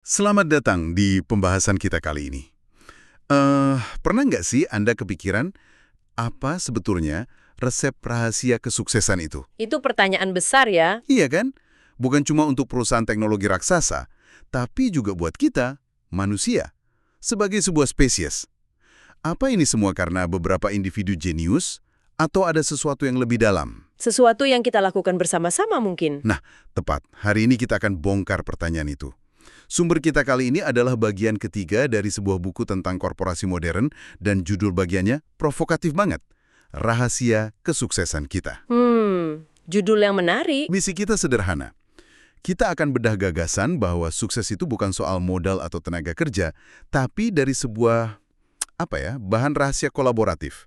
Selamat datang di pembahasan kita kali ini. Pernah nggak sih Anda kepikiran apa sebetulnya resep rahasia kesuksesan itu? Itu pertanyaan besar ya. Iya kan? Bukan cuma untuk perusahaan teknologi raksasa, tapi juga buat kita, manusia, sebagai sebuah spesies. Apa ini semua karena beberapa individu jenius, atau ada sesuatu yang lebih dalam? Sesuatu yang kita lakukan bersama-sama mungkin. Nah, tepat. Hari ini kita akan bongkar pertanyaan itu. Sumber kita kali ini adalah bagian ketiga dari sebuah buku tentang korporasi modern dan judul bagiannya provokatif banget. Rahasia kesuksesan kita. Judul yang menarik. Misi kita sederhana. Kita akan bedah gagasan bahwa sukses itu bukan soal modal atau tenaga kerja, tapi dari sebuah, bahan rahasia kolaboratif.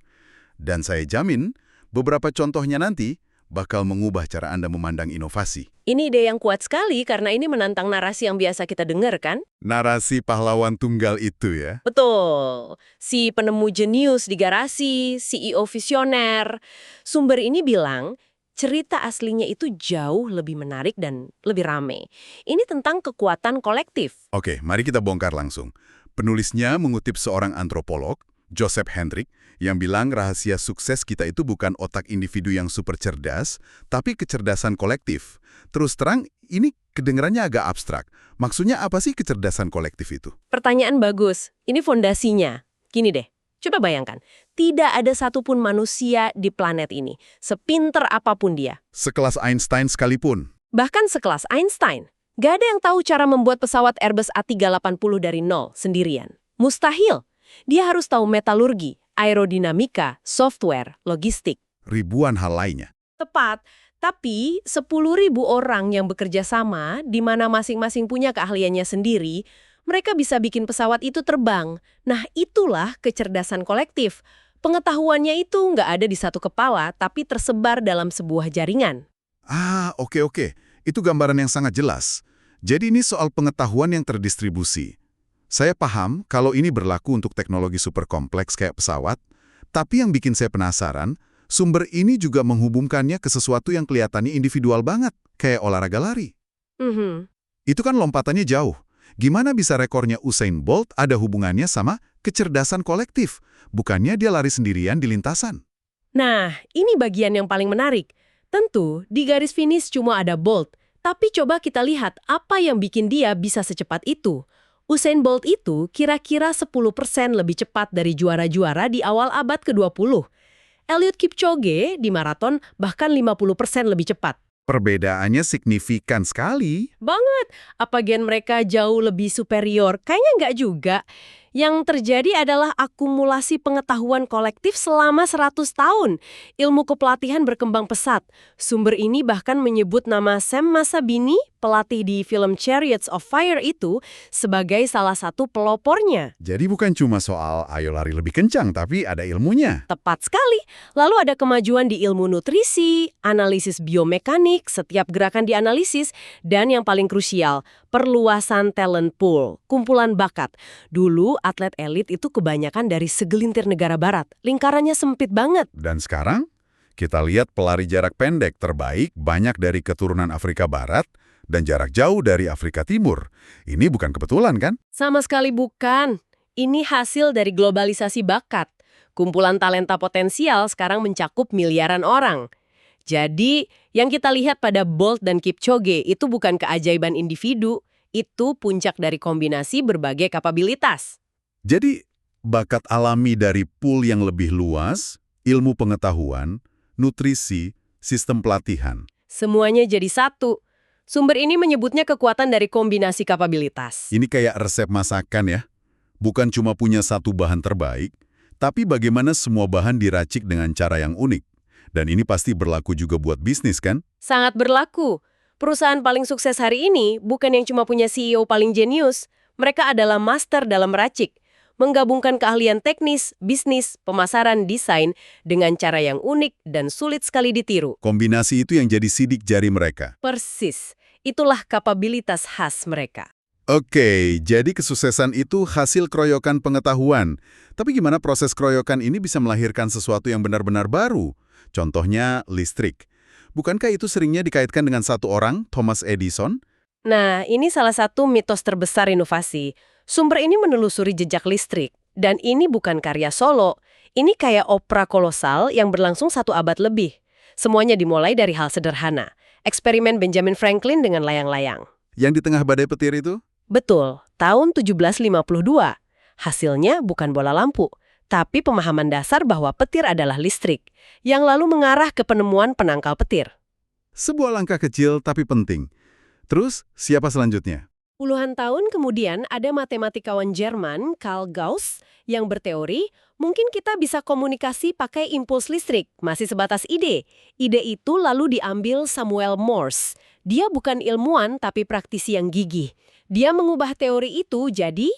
Dan saya jamin, beberapa contohnya nanti bakal mengubah cara Anda memandang inovasi. Ini ide yang kuat sekali karena ini menantang narasi yang biasa kita dengar kan? Narasi pahlawan tunggal itu ya. Betul. Si penemu jenius di garasi, CEO visioner. Sumber ini bilang, cerita aslinya itu jauh lebih menarik dan lebih rame. Ini tentang kekuatan kolektif. Oke, mari kita bongkar langsung. Penulisnya mengutip seorang antropolog, Joseph Hendrick, yang bilang rahasia sukses kita itu bukan otak individu yang super cerdas, tapi kecerdasan kolektif. Terus terang, ini kedengarannya agak abstrak. Maksudnya apa sih kecerdasan kolektif itu? Pertanyaan bagus. Ini fondasinya. Gini deh, coba bayangkan. Tidak ada satupun manusia di planet ini, sepinter apapun dia. Sekelas Einstein sekalipun. Bahkan sekelas Einstein. Gak ada yang tahu cara membuat pesawat Airbus A380 dari nol sendirian. Mustahil. Dia harus tahu metalurgi, aerodinamika, software, logistik. Ribuan hal lainnya. Tepat, tapi 10.000 orang yang bekerja sama, di mana masing-masing punya keahliannya sendiri, mereka bisa bikin pesawat itu terbang. Nah, itulah kecerdasan kolektif. Pengetahuannya itu nggak ada di satu kepala, tapi tersebar dalam sebuah jaringan. Oke. Itu gambaran yang sangat jelas. Jadi ini soal pengetahuan yang terdistribusi. Saya paham kalau ini berlaku untuk teknologi super kompleks kayak pesawat, tapi yang bikin saya penasaran, sumber ini juga menghubungkannya ke sesuatu yang kelihatannya individual banget, kayak olahraga lari. Itu kan lompatannya jauh. Gimana bisa rekornya Usain Bolt ada hubungannya sama kecerdasan kolektif? Bukannya dia lari sendirian di lintasan. Nah, ini bagian yang paling menarik. Tentu, di garis finish cuma ada Bolt, tapi coba kita lihat apa yang bikin dia bisa secepat itu. Usain Bolt itu kira-kira 10% lebih cepat dari juara-juara di awal abad ke-20. Eliud Kipchoge di maraton bahkan 50% lebih cepat. Perbedaannya signifikan sekali. Banget. Apa gen mereka jauh lebih superior? Kayaknya nggak juga. Yang terjadi adalah akumulasi pengetahuan kolektif selama 100 tahun. Ilmu kepelatihan berkembang pesat. Sumber ini bahkan menyebut nama Sam Masabini, pelatih di film Chariots of Fire itu, sebagai salah satu pelopornya. Jadi bukan cuma soal ayo lari lebih kencang, tapi ada ilmunya. Tepat sekali. Lalu ada kemajuan di ilmu nutrisi, analisis biomekanik, setiap gerakan dianalisis, dan yang paling krusial, perluasan talent pool, kumpulan bakat. Dulu, atlet elit itu kebanyakan dari segelintir negara barat. Lingkarannya sempit banget. Dan sekarang, kita lihat pelari jarak pendek terbaik banyak dari keturunan Afrika Barat dan jarak jauh dari Afrika Timur. Ini bukan kebetulan, kan? Sama sekali bukan. Ini hasil dari globalisasi bakat. Kumpulan talenta potensial sekarang mencakup miliaran orang. Jadi, yang kita lihat pada Bolt dan Kipchoge itu bukan keajaiban individu, itu puncak dari kombinasi berbagai kapabilitas. Jadi, bakat alami dari pool yang lebih luas, ilmu pengetahuan, nutrisi, sistem pelatihan. Semuanya jadi satu. Sumber ini menyebutnya kekuatan dari kombinasi kapabilitas. Ini kayak resep masakan ya. Bukan cuma punya satu bahan terbaik, tapi bagaimana semua bahan diracik dengan cara yang unik. Dan ini pasti berlaku juga buat bisnis, kan? Sangat berlaku. Perusahaan paling sukses hari ini bukan yang cuma punya CEO paling jenius. Mereka adalah master dalam meracik. Menggabungkan keahlian teknis, bisnis, pemasaran, desain dengan cara yang unik dan sulit sekali ditiru. Kombinasi itu yang jadi sidik jari mereka. Persis. Itulah kapabilitas khas mereka. Oke, jadi kesuksesan itu hasil keroyokan pengetahuan. Tapi gimana proses keroyokan ini bisa melahirkan sesuatu yang benar-benar baru? Contohnya listrik. Bukankah itu seringnya dikaitkan dengan satu orang, Thomas Edison? Nah, ini salah satu mitos terbesar inovasi. Sumber ini menelusuri jejak listrik. Dan ini bukan karya solo. Ini kayak opera kolosal yang berlangsung 1 abad lebih. Semuanya dimulai dari hal sederhana. Eksperimen Benjamin Franklin dengan layang-layang. Yang di tengah badai petir itu? Betul, tahun 1752. Hasilnya bukan bola lampu, tapi pemahaman dasar bahwa petir adalah listrik, yang lalu mengarah ke penemuan penangkal petir. Sebuah langkah kecil tapi penting. Terus, siapa selanjutnya? Puluhan tahun kemudian ada matematikawan Jerman, Carl Gauss, yang berteori mungkin kita bisa komunikasi pakai impuls listrik, masih sebatas ide. Ide itu lalu diambil Samuel Morse. Dia bukan ilmuwan tapi praktisi yang gigih. Dia mengubah teori itu jadi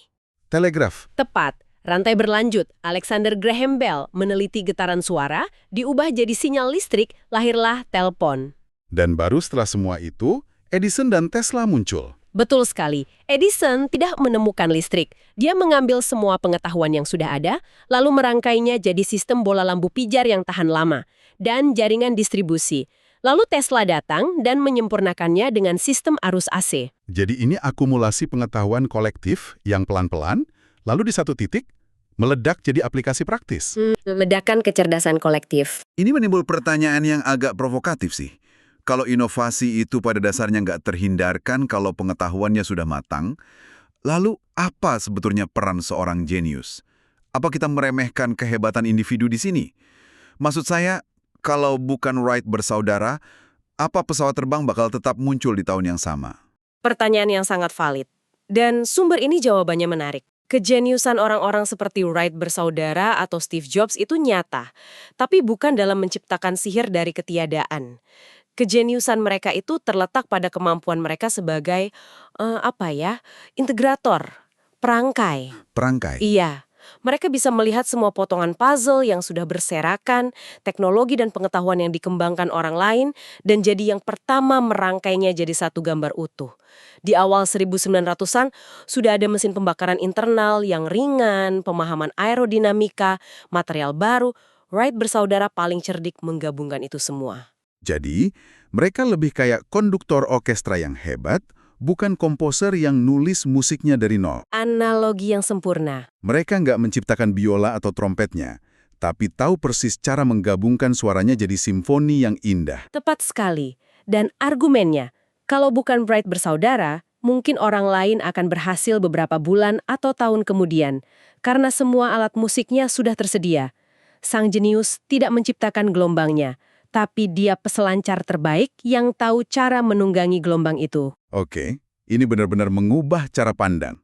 Telegraf. tepat. Rantai berlanjut, Alexander Graham Bell meneliti getaran suara, diubah jadi sinyal listrik, lahirlah telepon. Dan baru setelah semua itu, Edison dan Tesla muncul. Betul sekali. Edison tidak menemukan listrik. Dia mengambil semua pengetahuan yang sudah ada, lalu merangkainya jadi sistem bola lampu pijar yang tahan lama, dan jaringan distribusi. Lalu Tesla datang dan menyempurnakannya dengan sistem arus AC. Jadi ini akumulasi pengetahuan kolektif yang pelan-pelan, lalu di satu titik, meledak jadi aplikasi praktis. Ledakan kecerdasan kolektif. Ini menimbul pertanyaan yang agak provokatif sih. Kalau inovasi itu pada dasarnya nggak terhindarkan kalau pengetahuannya sudah matang, lalu apa sebetulnya peran seorang jenius? Apa kita meremehkan kehebatan individu di sini? Maksud saya, kalau bukan Wright bersaudara, apa pesawat terbang bakal tetap muncul di tahun yang sama? Pertanyaan yang sangat valid. Dan sumber ini jawabannya menarik. Kejeniusan orang-orang seperti Wright bersaudara atau Steve Jobs itu nyata, tapi bukan dalam menciptakan sihir dari ketiadaan. Kejeniusan mereka itu terletak pada kemampuan mereka sebagai, integrator, perangkai. Perangkai. Iya, mereka bisa melihat semua potongan puzzle yang sudah berserakan, teknologi dan pengetahuan yang dikembangkan orang lain, dan jadi yang pertama merangkainya jadi satu gambar utuh. Di awal 1900-an, sudah ada mesin pembakaran internal yang ringan, pemahaman aerodinamika, material baru. Wright bersaudara paling cerdik menggabungkan itu semua. Jadi, mereka lebih kayak konduktor orkestra yang hebat, bukan komposer yang nulis musiknya dari nol. Analogi yang sempurna. Mereka nggak menciptakan biola atau trompetnya, tapi tahu persis cara menggabungkan suaranya jadi simfoni yang indah. Tepat sekali. Dan argumennya, kalau bukan Wright bersaudara, mungkin orang lain akan berhasil beberapa bulan atau tahun kemudian, karena semua alat musiknya sudah tersedia. Sang jenius tidak menciptakan gelombangnya, tapi dia peselancar terbaik yang tahu cara menunggangi gelombang itu. Oke, ini benar-benar mengubah cara pandang.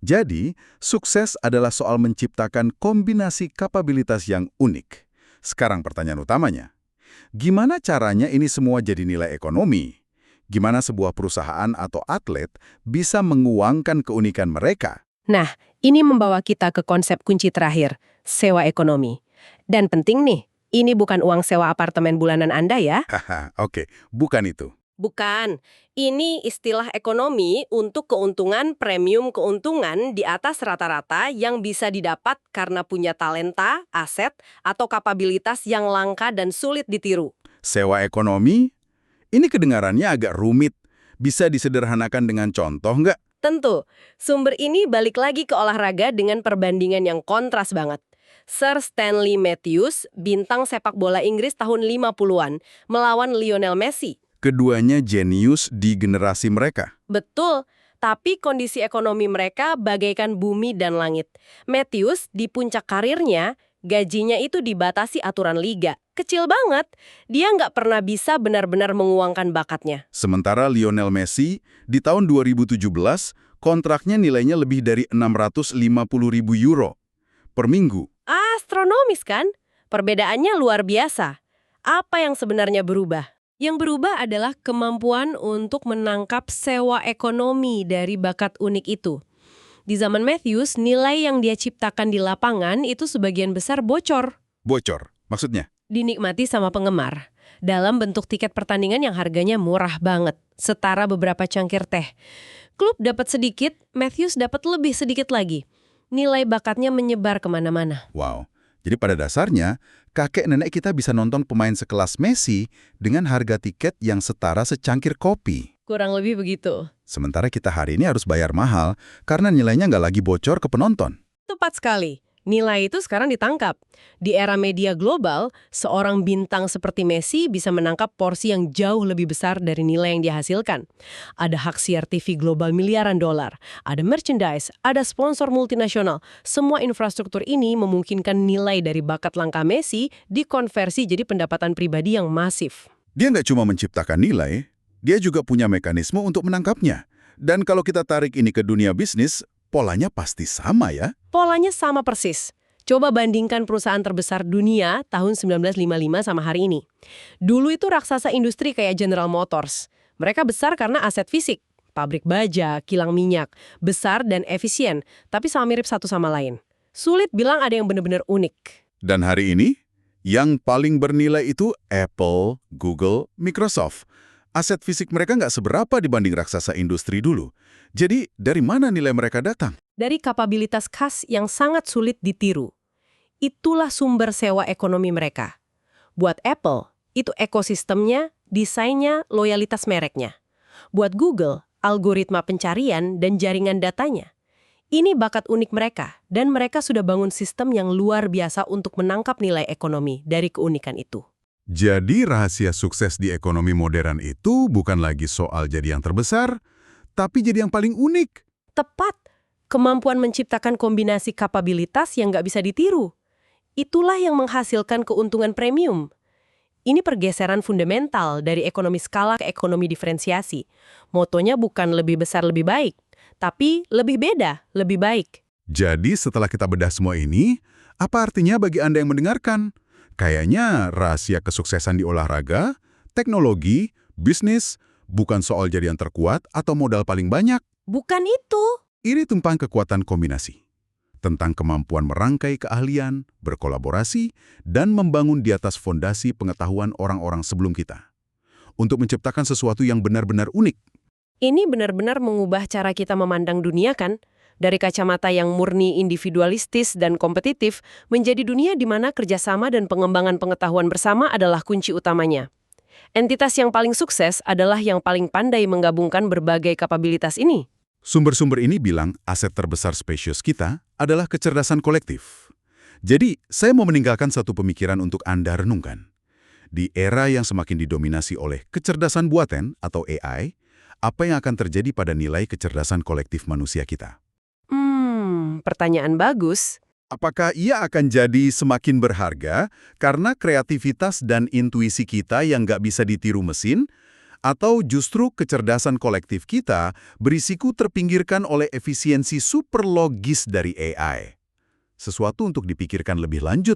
Jadi, sukses adalah soal menciptakan kombinasi kapabilitas yang unik. Sekarang pertanyaan utamanya, gimana caranya ini semua jadi nilai ekonomi? Gimana sebuah perusahaan atau atlet bisa menguangkan keunikan mereka? Nah, ini membawa kita ke konsep kunci terakhir, sewa ekonomi. Dan penting nih, ini bukan uang sewa apartemen bulanan Anda ya. Haha, oke, bukan itu. Bukan. Ini istilah ekonomi untuk keuntungan premium keuntungan di atas rata-rata yang bisa didapat karena punya talenta, aset, atau kapabilitas yang langka dan sulit ditiru. Sewa ekonomi? Ini kedengarannya agak rumit. Bisa disederhanakan dengan contoh nggak? Tentu, sumber ini balik lagi ke olahraga dengan perbandingan yang kontras banget. Sir Stanley Matthews, bintang sepak bola Inggris tahun 50-an, melawan Lionel Messi. Keduanya jenius di generasi mereka. Betul, tapi kondisi ekonomi mereka bagaikan bumi dan langit. Matthews di puncak karirnya, gajinya itu dibatasi aturan liga. Kecil banget, dia nggak pernah bisa benar-benar menguangkan bakatnya. Sementara Lionel Messi, di tahun 2017, kontraknya nilainya lebih dari 650.000 euro per minggu. Astronomis kan? Perbedaannya luar biasa. Apa yang sebenarnya berubah? Yang berubah adalah kemampuan untuk menangkap sewa ekonomi dari bakat unik itu. Di zaman Matthews, nilai yang dia ciptakan di lapangan itu sebagian besar bocor. Bocor, maksudnya? Dinikmati sama penggemar. Dalam bentuk tiket pertandingan yang harganya murah banget, setara beberapa cangkir teh. Klub dapat sedikit, Matthews dapat lebih sedikit lagi. Nilai bakatnya menyebar kemana-mana. Wow, jadi pada dasarnya, kakek nenek kita bisa nonton pemain sekelas Messi dengan harga tiket yang setara secangkir kopi. Kurang lebih begitu. Sementara kita hari ini harus bayar mahal karena nilainya nggak lagi bocor ke penonton. Tepat sekali. Nilai itu sekarang ditangkap. Di era media global, seorang bintang seperti Messi bisa menangkap porsi yang jauh lebih besar dari nilai yang dihasilkan. Ada hak siar TV global miliaran dolar, ada merchandise, ada sponsor multinasional. Semua infrastruktur ini memungkinkan nilai dari bakat langka Messi dikonversi jadi pendapatan pribadi yang masif. Dia nggak cuma menciptakan nilai, dia juga punya mekanisme untuk menangkapnya. Dan kalau kita tarik ini ke dunia bisnis, polanya pasti sama ya. Polanya sama persis. Coba bandingkan perusahaan terbesar dunia tahun 1955 sama hari ini. Dulu itu raksasa industri kayak General Motors. Mereka besar karena aset fisik. Pabrik baja, kilang minyak. Besar dan efisien, tapi sama mirip satu sama lain. Sulit bilang ada yang benar-benar unik. Dan hari ini, yang paling bernilai itu Apple, Google, Microsoft. Aset fisik mereka nggak seberapa dibanding raksasa industri dulu. Jadi, dari mana nilai mereka datang? Dari kapabilitas khas yang sangat sulit ditiru. Itulah sumber sewa ekonomi mereka. Buat Apple, itu ekosistemnya, desainnya, loyalitas mereknya. Buat Google, algoritma pencarian dan jaringan datanya. Ini bakat unik mereka, dan mereka sudah bangun sistem yang luar biasa untuk menangkap nilai ekonomi dari keunikan itu. Jadi, rahasia sukses di ekonomi modern itu bukan lagi soal jadi yang terbesar, tapi jadi yang paling unik. Tepat. Kemampuan menciptakan kombinasi kapabilitas yang nggak bisa ditiru. Itulah yang menghasilkan keuntungan premium. Ini pergeseran fundamental dari ekonomi skala ke ekonomi diferensiasi. Motonya bukan lebih besar lebih baik, tapi lebih beda, lebih baik. Jadi setelah kita bedah semua ini, apa artinya bagi Anda yang mendengarkan? Kayaknya rahasia kesuksesan di olahraga, teknologi, bisnis, bukan soal jadi yang terkuat atau modal paling banyak. Bukan itu. Ini tentang kekuatan kombinasi. Tentang kemampuan merangkai keahlian, berkolaborasi, dan membangun di atas fondasi pengetahuan orang-orang sebelum kita. Untuk menciptakan sesuatu yang benar-benar unik. Ini benar-benar mengubah cara kita memandang dunia kan? Dari kacamata yang murni individualistis dan kompetitif, menjadi dunia di mana kerjasama dan pengembangan pengetahuan bersama adalah kunci utamanya. Entitas yang paling sukses adalah yang paling pandai menggabungkan berbagai kapabilitas ini. Sumber-sumber ini bilang aset terbesar spesies kita adalah kecerdasan kolektif. Jadi, saya mau meninggalkan satu pemikiran untuk Anda renungkan. Di era yang semakin didominasi oleh kecerdasan buatan atau AI, apa yang akan terjadi pada nilai kecerdasan kolektif manusia kita? Pertanyaan bagus. Apakah ia akan jadi semakin berharga karena kreativitas dan intuisi kita yang nggak bisa ditiru mesin? Atau justru kecerdasan kolektif kita berisiko terpinggirkan oleh efisiensi superlogis dari AI? Sesuatu untuk dipikirkan lebih lanjut.